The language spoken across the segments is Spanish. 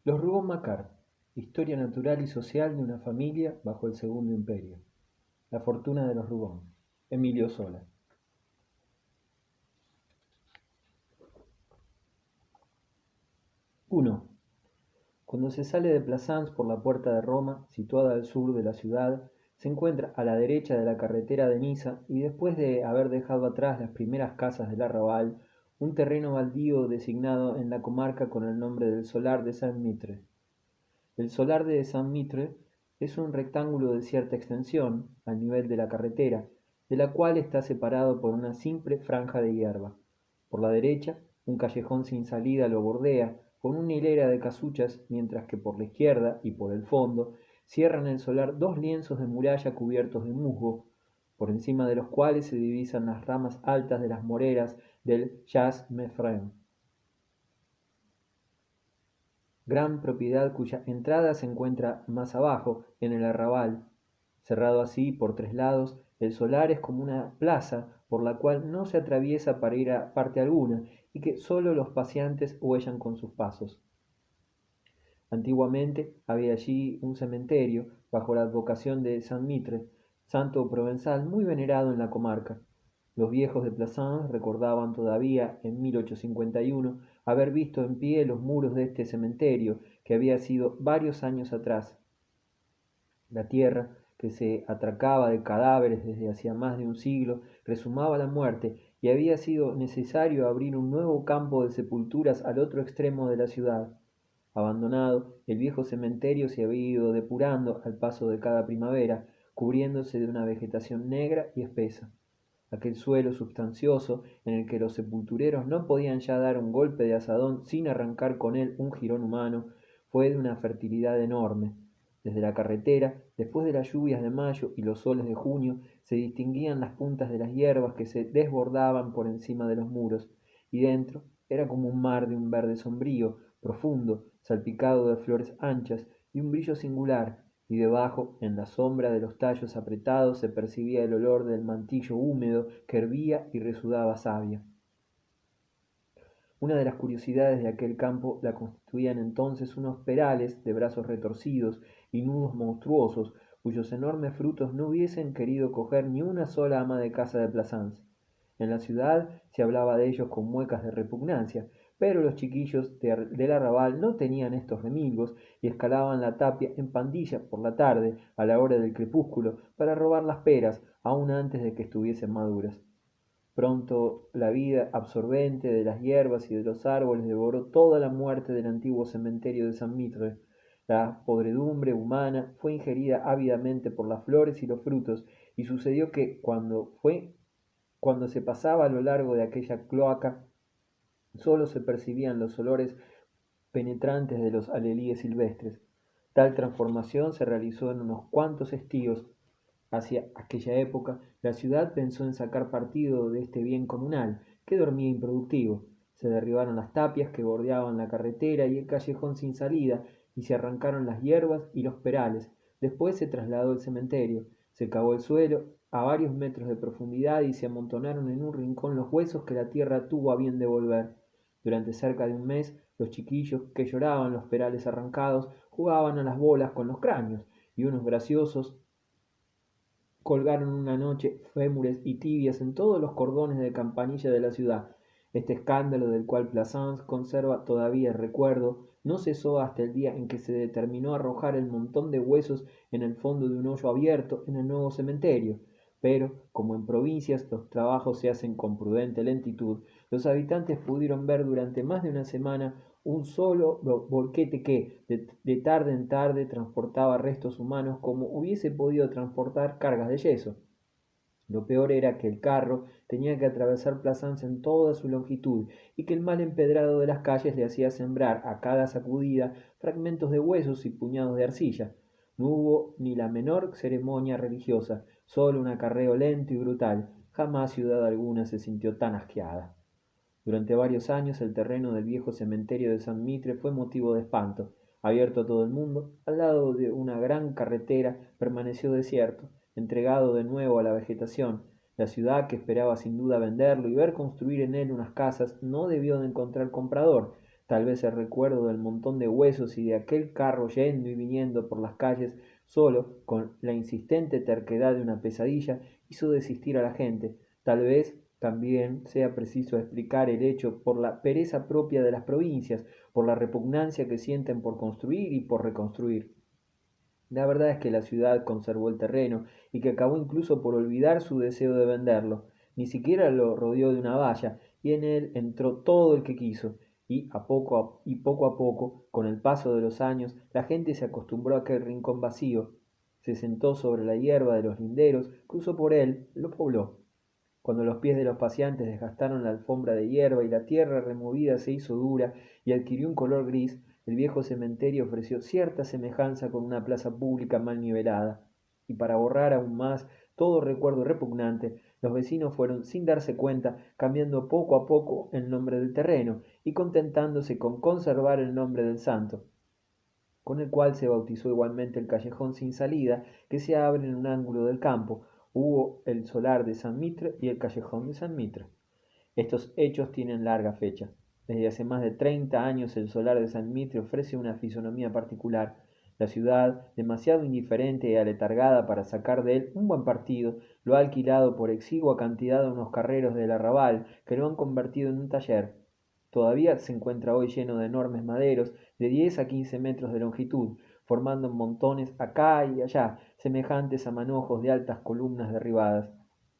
Los Rougon-Macquart: historia natural y social de una familia bajo el Segundo Imperio. La fortuna de los Rougon. Emilio Zola. I. Cuando se sale de Plassans por la puerta de Roma, situada al sur de la ciudad, se encuentra a la derecha de la carretera de Niza y después de haber dejado atrás las primeras casas del arrabal, un terreno baldío designado en la comarca con el nombre del Solar de Saint-Mitre. El solar de Saint-Mitre es un rectángulo de cierta extensión, al nivel de la carretera, de la cual está separado por una simple franja de hierba. Por la derecha, un callejón sin salida lo bordea, con una hilera de casuchas, mientras que por la izquierda y por el fondo cierran el solar dos lienzos de muralla cubiertos de musgo, por encima de los cuales se divisan las ramas altas de las moreras del Jas Meffrem, gran propiedad cuya entrada se encuentra más abajo, en el arrabal. Cerrado así por tres lados, el solar es como una plaza por la cual no se atraviesa para ir a parte alguna y que sólo los paseantes huellan con sus pasos. Antiguamente había allí un cementerio bajo la advocación de San Mitre, santo provenzal muy venerado en la comarca. Los viejos de Plassans recordaban todavía en 1851 haber visto en pie los muros de este cementerio, que había sido varios años atrás. La tierra, que se atracaba de cadáveres desde hacía más de un siglo, resumaba la muerte, y había sido necesario abrir un nuevo campo de sepulturas al otro extremo de la ciudad. Abandonado, el viejo cementerio se había ido depurando al paso de cada primavera, cubriéndose de una vegetación negra y espesa. Aquel suelo substancioso, en el que los sepultureros no podían ya dar un golpe de azadón sin arrancar con él un jirón humano, fue de una fertilidad enorme. Desde la carretera, después de las lluvias de mayo y los soles de junio, se distinguían las puntas de las hierbas que se desbordaban por encima de los muros, y dentro era como un mar de un verde sombrío, profundo, salpicado de flores anchas, y un brillo singular, y debajo, en la sombra de los tallos apretados, se percibía el olor del mantillo húmedo que hervía y resudaba savia. Una de las curiosidades de aquel campo la constituían entonces unos perales de brazos retorcidos y nudos monstruosos, cuyos enormes frutos no hubiesen querido coger ni una sola ama de casa de Plassans. En la ciudad se hablaba de ellos con muecas de repugnancia, pero los chiquillos del arrabal no tenían estos remilgos y escalaban la tapia en pandilla por la tarde, a la hora del crepúsculo, para robar las peras, aún antes de que estuviesen maduras. Pronto la vida absorbente de las hierbas y de los árboles devoró toda la muerte del antiguo cementerio de San Mitre. La podredumbre humana fue ingerida ávidamente por las flores y los frutos, y sucedió que cuando se pasaba a lo largo de aquella cloaca, sólo se percibían los olores penetrantes de los alelíes silvestres. Tal transformación se realizó en unos cuantos estíos. Hacia aquella época, la ciudad pensó en sacar partido de este bien comunal, que dormía improductivo. Se derribaron las tapias que bordeaban la carretera y el callejón sin salida, y se arrancaron las hierbas y los perales. Después se trasladó el cementerio, se cavó el suelo a varios metros de profundidad y se amontonaron en un rincón los huesos que la tierra tuvo a bien devolver. Durante cerca de un mes, los chiquillos que lloraban los perales arrancados jugaban a las bolas con los cráneos, y unos graciosos colgaron una noche fémures y tibias en todos los cordones de campanilla de la ciudad. Este escándalo, del cual Plassans conserva todavía el recuerdo, no cesó hasta el día en que se determinó arrojar el montón de huesos en el fondo de un hoyo abierto en el nuevo cementerio. Pero, como en provincias los trabajos se hacen con prudente lentitud, los habitantes pudieron ver durante más de una semana un solo volquete que, de tarde en tarde, transportaba restos humanos como hubiese podido transportar cargas de yeso. Lo peor era que el carro tenía que atravesar Plassans en toda su longitud y que el mal empedrado de las calles le hacía sembrar a cada sacudida fragmentos de huesos y puñados de arcilla. No hubo ni la menor ceremonia religiosa, solo un acarreo lento y brutal. Jamás ciudad alguna se sintió tan asqueada. Durante varios años el terreno del viejo cementerio de San Mitre fue motivo de espanto. Abierto a todo el mundo, al lado de una gran carretera, permaneció desierto, entregado de nuevo a la vegetación. La ciudad, que esperaba sin duda venderlo y ver construir en él unas casas, no debió de encontrar comprador. Tal vez el recuerdo del montón de huesos y de aquel carro yendo y viniendo por las calles solo, con la insistente terquedad de una pesadilla, hizo desistir a la gente. Tal vez también sea preciso explicar el hecho por la pereza propia de las provincias, por la repugnancia que sienten por construir y por reconstruir. La verdad es que la ciudad conservó el terreno y que acabó incluso por olvidar su deseo de venderlo. Ni siquiera lo rodeó de una valla y en él entró todo el que quiso. Poco a poco, con el paso de los años, la gente se acostumbró a aquel rincón vacío. Se sentó sobre la hierba de los linderos, cruzó por él, lo pobló. Cuando los pies de los paseantes desgastaron la alfombra de hierba y la tierra removida se hizo dura y adquirió un color gris, el viejo cementerio ofreció cierta semejanza con una plaza pública mal nivelada. Y para borrar aún más todo recuerdo repugnante, los vecinos fueron, sin darse cuenta, cambiando poco a poco el nombre del terreno y contentándose con conservar el nombre del santo, con el cual se bautizó igualmente el callejón sin salida que se abre en un ángulo del campo. Hubo el solar de San Mitre y el callejón de San Mitre. Estos hechos tienen larga fecha. Desde hace más de 30 años el solar de San Mitre ofrece una fisonomía particular. La ciudad, demasiado indiferente y aletargada para sacar de él un buen partido, lo ha alquilado por exigua cantidad a unos carreros del arrabal que lo han convertido en un taller. Todavía se encuentra hoy lleno de enormes maderos de 10 a 15 metros de longitud, formando montones acá y allá, semejantes a manojos de altas columnas derribadas.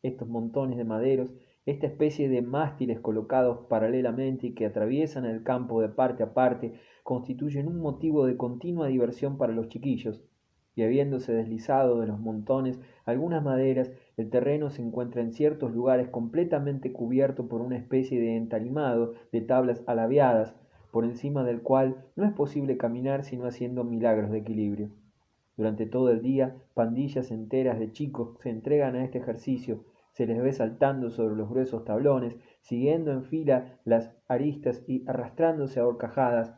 Estos montones de maderos, esta especie de mástiles colocados paralelamente y que atraviesan el campo de parte a parte, constituyen un motivo de continua diversión para los chiquillos, y habiéndose deslizado de los montones algunas maderas, el terreno se encuentra en ciertos lugares completamente cubierto por una especie de entalimado de tablas alabeadas, por encima del cual no es posible caminar sino haciendo milagros de equilibrio. Durante todo el día, pandillas enteras de chicos se entregan a este ejercicio, se les ve saltando sobre los gruesos tablones, siguiendo en fila las aristas y arrastrándose a horcajadas,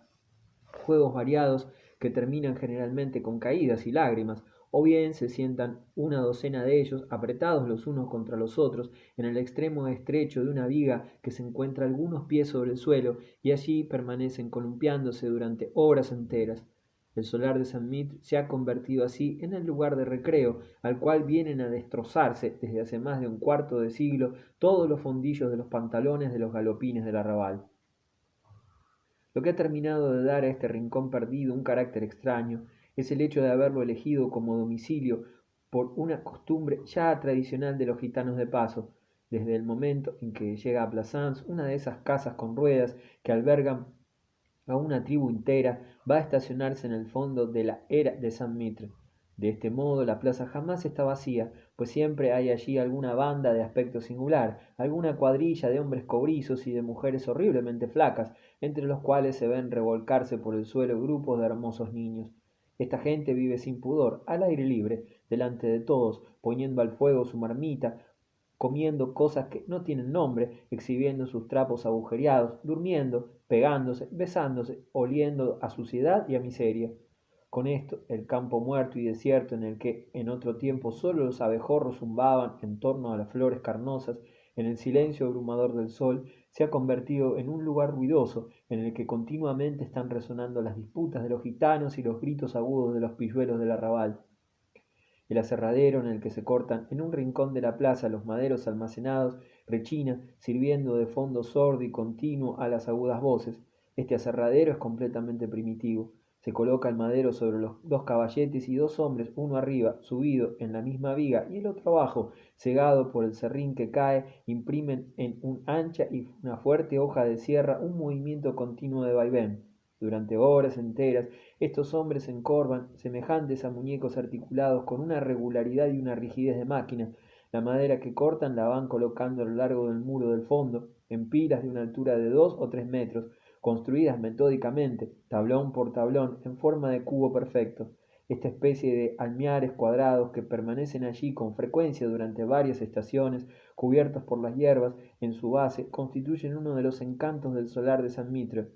juegos variados que terminan generalmente con caídas y lágrimas, o bien se sientan una docena de ellos apretados los unos contra los otros en el extremo estrecho de una viga que se encuentra algunos pies sobre el suelo y allí permanecen columpiándose durante horas enteras. El solar de San Mit se ha convertido así en el lugar de recreo al cual vienen a destrozarse desde hace más de un cuarto de siglo todos los fondillos de los pantalones de los galopines del arrabal. Lo que ha terminado de dar a este rincón perdido un carácter extraño es el hecho de haberlo elegido como domicilio por una costumbre ya tradicional de los gitanos de paso, desde el momento en que llega a Plassans una de esas casas con ruedas que albergan a una tribu entera, va a estacionarse en el fondo de la era de San Mitre. De este modo la plaza jamás está vacía, pues siempre hay allí alguna banda de aspecto singular, alguna cuadrilla de hombres cobrizos y de mujeres horriblemente flacas, entre los cuales se ven revolcarse por el suelo grupos de hermosos niños. Esta gente vive sin pudor, al aire libre, delante de todos, poniendo al fuego su marmita, comiendo cosas que no tienen nombre, exhibiendo sus trapos agujereados, durmiendo, pegándose, besándose, oliendo a suciedad y a miseria. Con esto, el campo muerto y desierto en el que en otro tiempo solo los abejorros zumbaban en torno a las flores carnosas, en el silencio abrumador del sol, se ha convertido en un lugar ruidoso, en el que continuamente están resonando las disputas de los gitanos y los gritos agudos de los pilluelos del arrabal. El aserradero en el que se cortan en un rincón de la plaza los maderos almacenados rechina, sirviendo de fondo sordo y continuo a las agudas voces. Este aserradero es completamente primitivo. Se coloca el madero sobre los dos caballetes y dos hombres, uno arriba, subido en la misma viga, y el otro abajo, cegado por el serrín que cae, imprimen en una ancha y una fuerte hoja de sierra un movimiento continuo de vaivén. Durante horas enteras estos hombres se encorvan, semejantes a muñecos articulados con una regularidad y una rigidez de máquina. La madera que cortan la van colocando a lo largo del muro del fondo, en pilas de una altura de 2 o 3 metros, construidas metódicamente, tablón por tablón, en forma de cubo perfecto. Esta especie de almiares cuadrados que permanecen allí con frecuencia durante varias estaciones, cubiertos por las hierbas en su base, constituyen uno de los encantos del solar de San Mitre.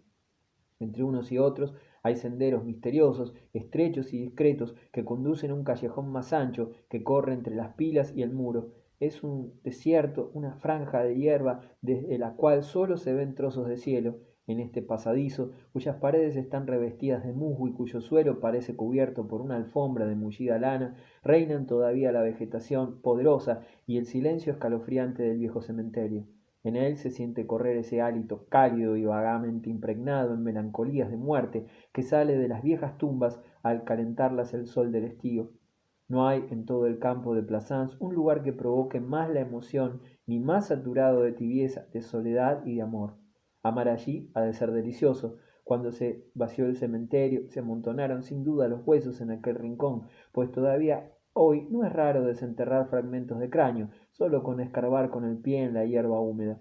Entre unos y otros hay senderos misteriosos, estrechos y discretos, que conducen a un callejón más ancho, que corre entre las pilas y el muro. Es un desierto, una franja de hierba desde la cual solo se ven trozos de cielo. En este pasadizo, cuyas paredes están revestidas de musgo y cuyo suelo parece cubierto por una alfombra de mullida lana, reinan todavía la vegetación poderosa y el silencio escalofriante del viejo cementerio. En él se siente correr ese hálito cálido y vagamente impregnado en melancolías de muerte que sale de las viejas tumbas al calentarlas el sol del estío. No hay en todo el campo de Plassans un lugar que provoque más la emoción, ni más saturado de tibieza, de soledad y de amor. Amar allí ha de ser delicioso. Cuando se vació el cementerio, se amontonaron sin duda los huesos en aquel rincón, pues todavía hoy no es raro desenterrar fragmentos de cráneo, solo con escarbar con el pie en la hierba húmeda.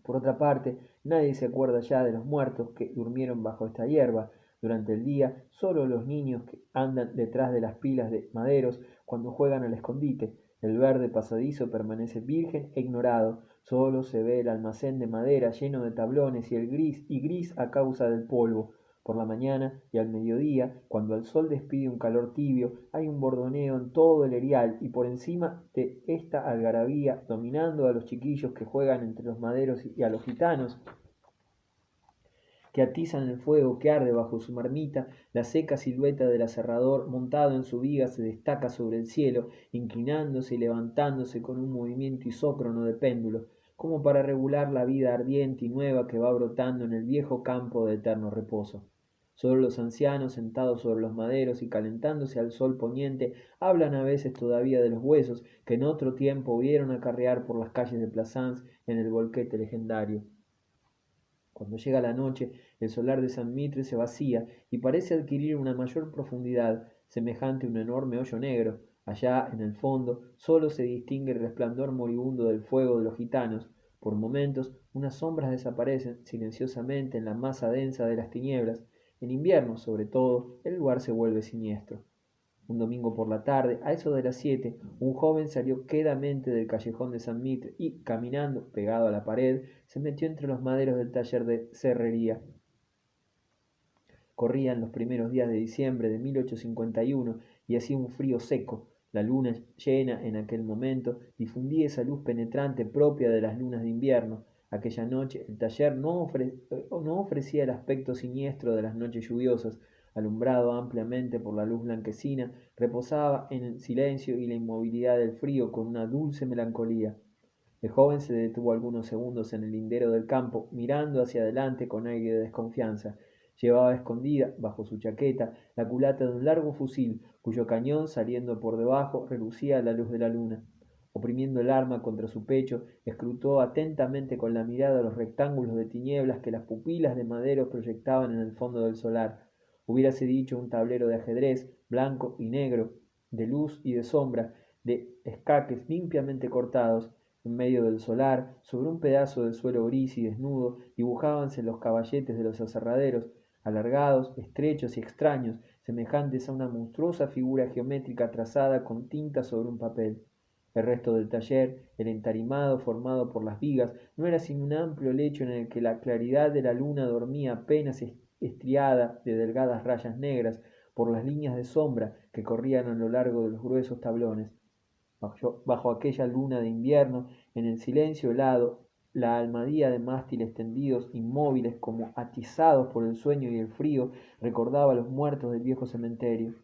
Por otra parte, nadie se acuerda ya de los muertos que durmieron bajo esta hierba. Durante el día, solo los niños que andan detrás de las pilas de maderos cuando juegan al escondite. El verde pasadizo permanece virgen e ignorado. Solo se ve el almacén de madera lleno de tablones y el gris a causa del polvo. Por la mañana y al mediodía, cuando el sol despide un calor tibio, hay un bordoneo en todo el erial y por encima de esta algarabía, dominando a los chiquillos que juegan entre los maderos y a los gitanos que atizan el fuego que arde bajo su marmita, la seca silueta del aserrador montado en su viga se destaca sobre el cielo, inclinándose y levantándose con un movimiento isócrono de péndulo, como para regular la vida ardiente y nueva que va brotando en el viejo campo de eterno reposo. Solo los ancianos, sentados sobre los maderos y calentándose al sol poniente, hablan a veces todavía de los huesos que en otro tiempo vieron acarrear por las calles de Plassans en el bolquete legendario. Cuando llega la noche, el solar de San Mitre se vacía y parece adquirir una mayor profundidad, semejante a un enorme hoyo negro. Allá, en el fondo, solo se distingue el resplandor moribundo del fuego de los gitanos. Por momentos, unas sombras desaparecen silenciosamente en la masa densa de las tinieblas. En invierno, sobre todo, el lugar se vuelve siniestro. Un domingo por la tarde, a eso de las 7, un joven salió quedamente del callejón de San Mitre y, caminando, pegado a la pared, se metió entre los maderos del taller de serrería. Corrían los primeros días de diciembre de 1851 y hacía un frío seco. La luna llena en aquel momento difundía esa luz penetrante propia de las lunas de invierno. Aquella noche el taller no ofrecía el aspecto siniestro de las noches lluviosas. Alumbrado ampliamente por la luz blanquecina, reposaba en el silencio y la inmovilidad del frío con una dulce melancolía. El joven se detuvo algunos segundos en el lindero del campo, mirando hacia adelante con aire de desconfianza. Llevaba escondida, bajo su chaqueta, la culata de un largo fusil, cuyo cañón, saliendo por debajo, relucía a la luz de la luna. Oprimiendo el arma contra su pecho, escrutó atentamente con la mirada los rectángulos de tinieblas que las pupilas de madero proyectaban en el fondo del solar. Hubiérase dicho un tablero de ajedrez, blanco y negro, de luz y de sombra, de escaques limpiamente cortados. En medio del solar, sobre un pedazo de suelo gris y desnudo, dibujábanse los caballetes de los aserraderos, alargados, estrechos y extraños, semejantes a una monstruosa figura geométrica trazada con tinta sobre un papel. El resto del taller, el entarimado formado por las vigas, no era sino un amplio lecho en el que la claridad de la luna dormía apenas estriada de delgadas rayas negras por las líneas de sombra que corrían a lo largo de los gruesos tablones. Bajo aquella luna de invierno, en el silencio helado, la almadía de mástiles tendidos, inmóviles como atizados por el sueño y el frío, recordaba a los muertos del viejo cementerio.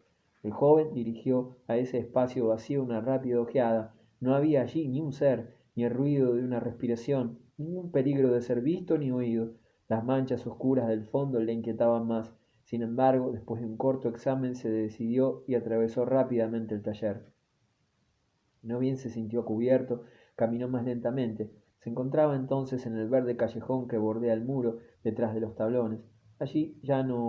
El joven dirigió a ese espacio vacío una rápida ojeada. No había allí ni un ser, ni el ruido de una respiración, ningún peligro de ser visto ni oído. Las manchas oscuras del fondo le inquietaban más. Sin embargo, después de un corto examen se decidió y atravesó rápidamente el taller. No bien se sintió cubierto, caminó más lentamente. Se encontraba entonces en el verde callejón que bordea el muro, detrás de los tablones. Allí ya no